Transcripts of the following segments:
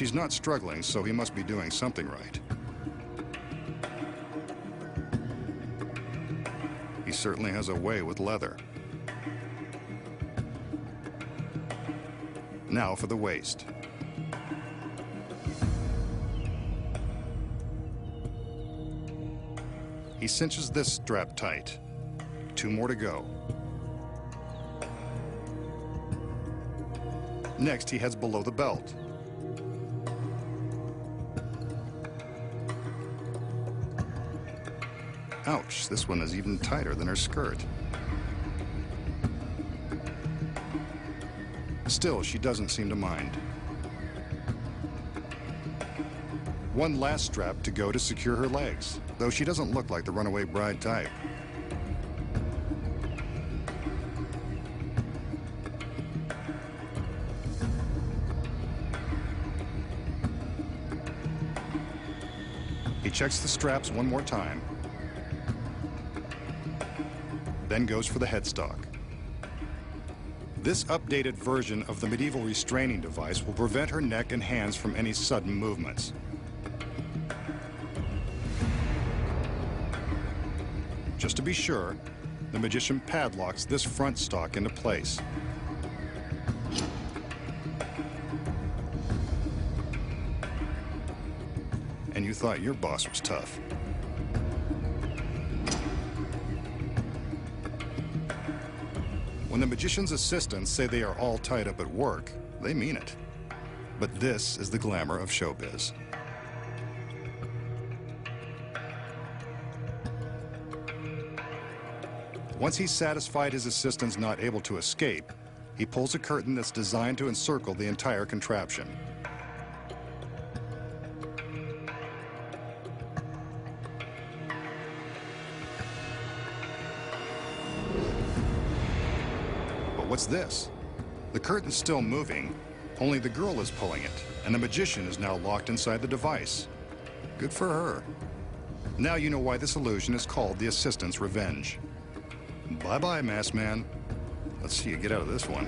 She's not struggling, so he must be doing something right. He certainly has a way with leather. Now for the waist. He cinches this strap tight. 2 more to go. Next, he heads below the belt. Ouch, this one is even tighter than her skirt. Still, she doesn't seem to mind. One last strap to go to secure her legs, though she doesn't look like the runaway bride type. He checks the straps one more time, then goes for the headstock. This updated version of the medieval restraining device will prevent her neck and hands from any sudden movements. Just to be sure, the magician padlocks this front stock into place. And you thought your boss was tough. When the magician's assistants say they are all tied up at work, they mean it. But this is the glamour of showbiz. Once he's satisfied his assistant's not able to escape, he pulls a curtain that's designed to encircle the entire contraption. What's this? The curtain's still moving, only the girl is pulling it, and the magician is now locked inside the device. Good for her. Now you know why this illusion is called the assistant's revenge. Bye-bye, masked man. Let's see you get out of this one.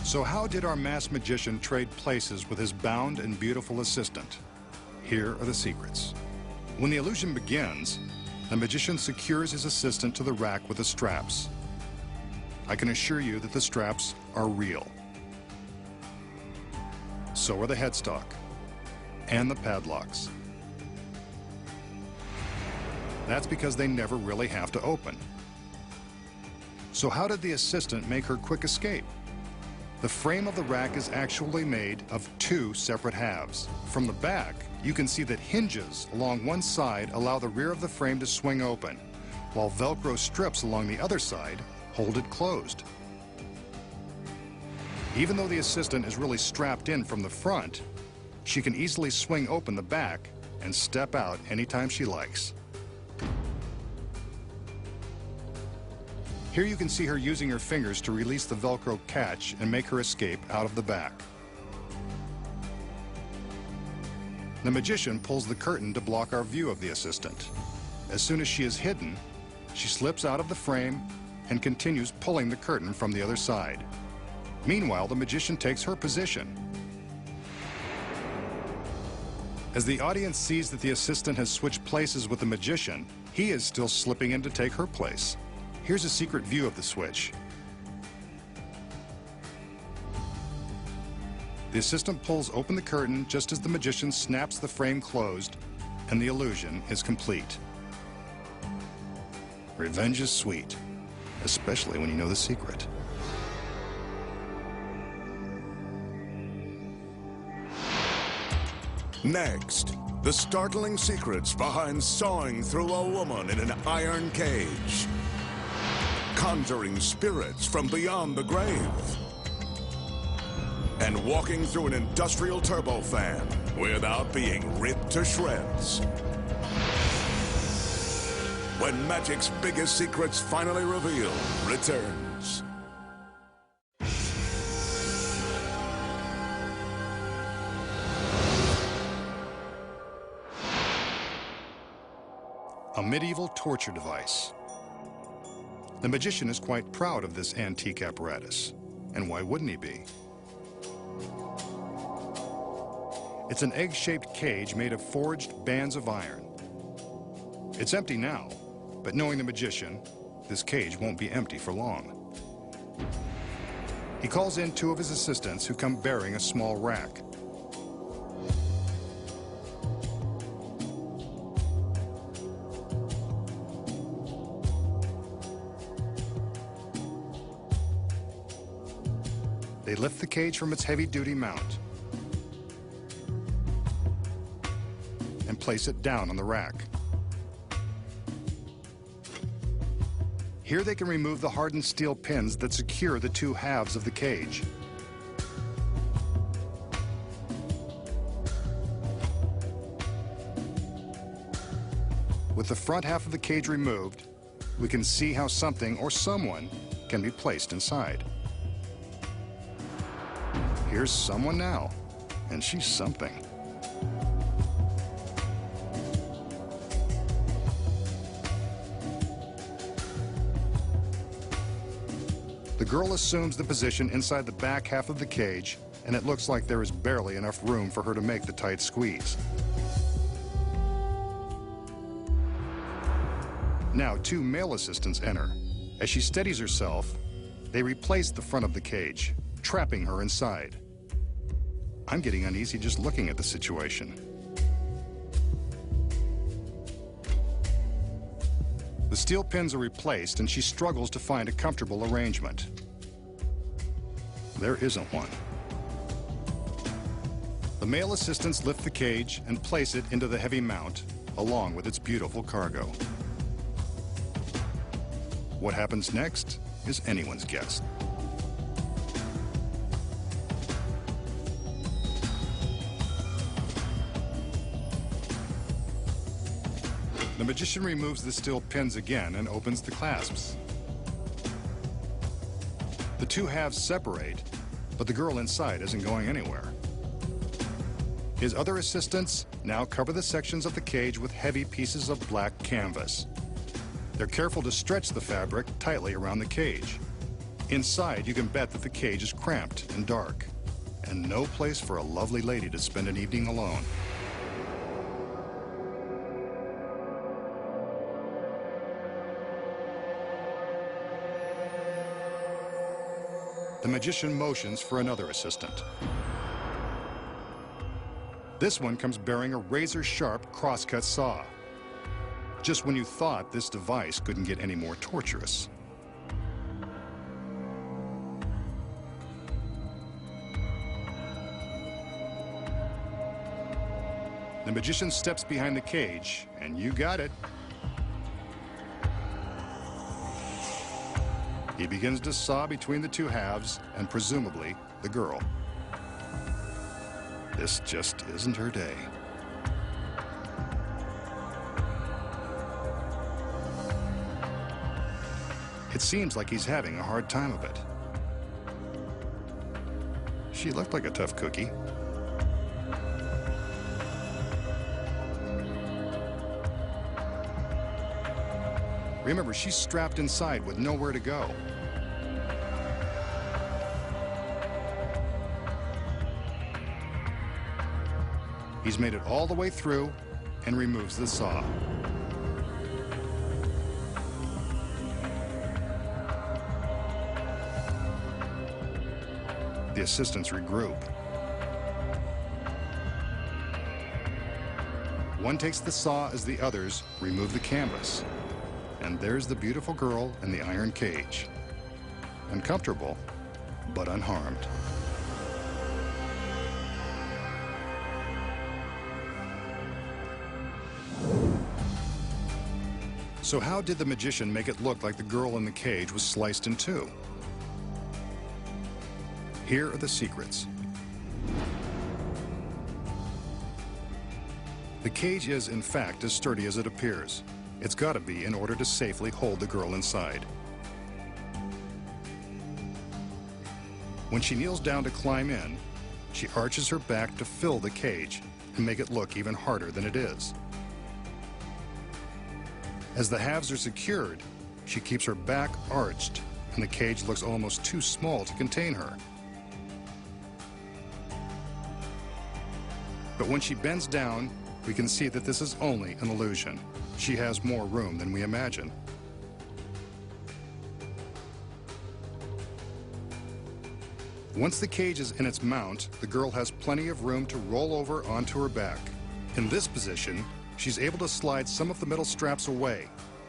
So how did our masked magician trade places with his bound and beautiful assistant? Here are the secrets. When the illusion begins, the magician secures his assistant to the rack with the straps. I can assure you that the straps are real. So are the headstock and the padlocks. That's because they never really have to open. So how did the assistant make her quick escape? The frame of the rack is actually made of 2 separate halves. From the back, you can see that hinges along one side allow the rear of the frame to swing open, while Velcro strips along the other side hold it closed. Even though the assistant is really strapped in from the front, she can easily swing open the back and step out anytime she likes. Here you can see her using her fingers to release the Velcro catch and make her escape out of the back. The magician pulls the curtain to block our view of the assistant. As soon as she is hidden, she slips out of the frame and continues pulling the curtain from the other side. Meanwhile, the magician takes her position. As the audience sees that the assistant has switched places with the magician, he is still slipping in to take her place. Here's a secret view of the switch. The assistant pulls open the curtain just as the magician snaps the frame closed, and the illusion is complete. Revenge is sweet, especially when you know the secret. Next, the startling secrets behind sawing through a woman in an iron cage. Conjuring spirits from beyond the grave. And walking through an industrial turbofan without being ripped to shreds. When magic's biggest secrets finally revealed returns. a medieval torture device. The magician is quite proud of this antique apparatus, and why wouldn't he be? It's an egg-shaped cage made of forged bands of iron. It's empty now, but knowing the magician, this cage won't be empty for long. He calls in two of his assistants who come bearing a small rack. They lift the cage from its heavy-duty mount and place it down on the rack. Here they can remove the hardened steel pins that secure the two halves of the cage. With the front half of the cage removed, we can see how something or someone can be placed inside. Here's someone now, and she's something. The girl assumes the position inside the back half of the cage, and it looks like there is barely enough room for her to make the tight squeeze. Now, two male assistants enter. As she steadies herself, they replace the front of the cage, trapping her inside. I'm getting uneasy just looking at the situation. The steel pins are replaced, and she struggles to find a comfortable arrangement. There isn't one. The male assistants lift the cage and place it into the heavy mount, along with its beautiful cargo. What happens next is anyone's guess. The magician removes the steel pins again and opens the clasps. The two halves separate, but the girl inside isn't going anywhere. His other assistants now cover the sections of the cage with heavy pieces of black canvas. They're careful to stretch the fabric tightly around the cage. Inside, you can bet that the cage is cramped and dark, and no place for a lovely lady to spend an evening alone. The magician motions for another assistant. This one comes bearing a razor-sharp crosscut saw. Just when you thought this device couldn't get any more torturous. The magician steps behind the cage, and you got it. He begins to saw between the two halves, and presumably, the girl. This just isn't her day. It seems like he's having a hard time of it. She looked like a tough cookie. Remember, she's strapped inside with nowhere to go. He's made it all the way through and removes the saw. The assistants regroup. One takes the saw as the others remove the canvas. And there's the beautiful girl in the iron cage. Uncomfortable, but unharmed. So how did the magician make it look like the girl in the cage was sliced in two? Here are the secrets. The cage is, in fact, as sturdy as it appears. It's got to be in order to safely hold the girl inside. When she kneels down to climb in, she arches her back to fill the cage and make it look even harder than it is. As the halves are secured, she keeps her back arched, and the cage looks almost too small to contain her. But when she bends down, we can see that this is only an illusion. She has more room than we imagine. Once the cage is in its mount, the girl has plenty of room to roll over onto her back. In this position, she's able to slide some of the metal straps away,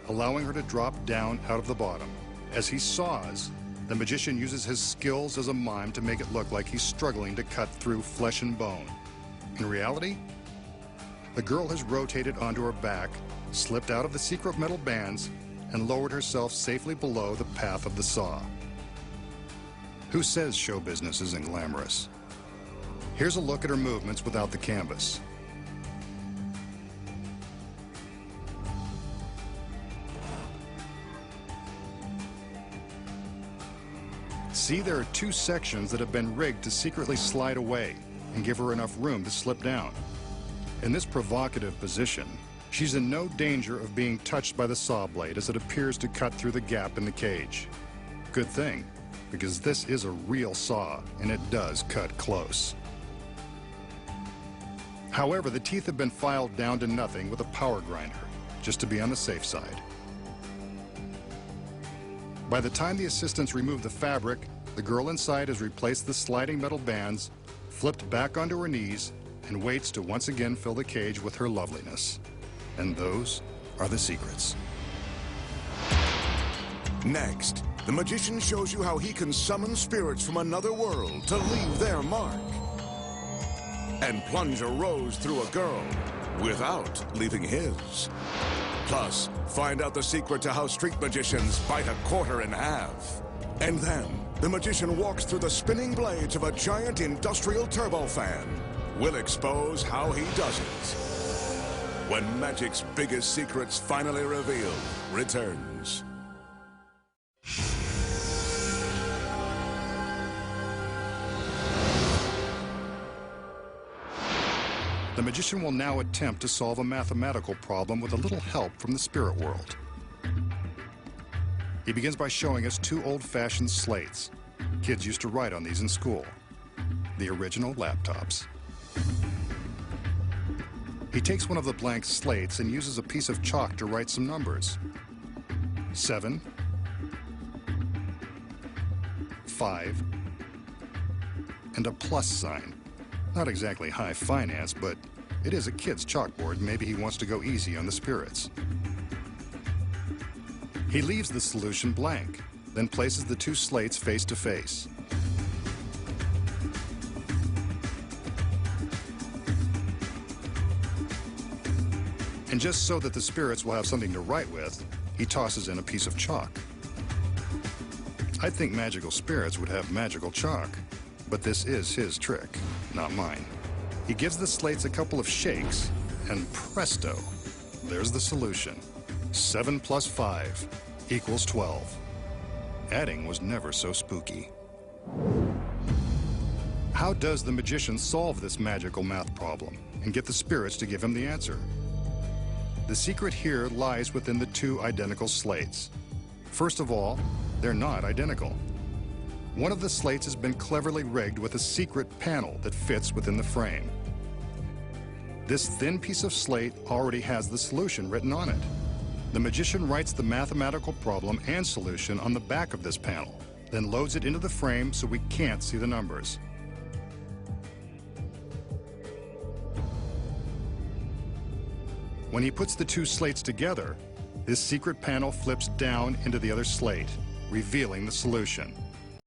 allowing her to drop down out of the bottom. As he saws, the magician uses his skills as a mime to make it look like he's struggling to cut through flesh and bone. In reality, the girl has rotated onto her back, slipped out of the secret metal bands, and lowered herself safely below the path of the saw. Who says show business isn't glamorous? Here's a look at her movements without the canvas. See, there are two sections that have been rigged to secretly slide away and give her enough room to slip down. In this provocative position, she's in no danger of being touched by the saw blade as it appears to cut through the gap in the cage. Good thing, because this is a real saw and it does cut close. However, the teeth have been filed down to nothing with a power grinder, just to be on the safe side. By the time the assistants remove the fabric, the girl inside has replaced the sliding metal bands, flipped back onto her knees, and waits to once again fill the cage with her loveliness. And those are the secrets. Next, the magician shows you how he can summon spirits from another world to leave their mark. And plunge a rose through a girl without leaving his. Plus, find out the secret to how street magicians bite a quarter in half. And then, the magician walks through the spinning blades of a giant industrial turbofan. We'll expose how he does it. When magic's biggest secrets finally revealed returns. The magician will now attempt to solve a mathematical problem with a little help from the spirit world. He begins by showing us two old-fashioned slates. Kids used to write on these in school. The original laptops. He takes one of the blank slates and uses a piece of chalk to write some numbers. 7, 5, and a plus sign. Not exactly high finance, but it is a kid's chalkboard. Maybe he wants to go easy on the spirits. He leaves the solution blank, then places the two slates face to face. And just so that the spirits will have something to write with, he tosses in a piece of chalk. I think magical spirits would have magical chalk, but this is his trick, not mine. He gives the slates a couple of shakes, and presto, there's the solution. 7 plus 5 equals 12. Adding was never so spooky. How does the magician solve this magical math problem and get the spirits to give him the answer? The secret here lies within the two identical slates. First of all, they're not identical. One of the slates has been cleverly rigged with a secret panel that fits within the frame. This thin piece of slate already has the solution written on it. The magician writes the mathematical problem and solution on the back of this panel, then loads it into the frame so we can't see the numbers. When he puts the two slates together, this secret panel flips down into the other slate, revealing the solution.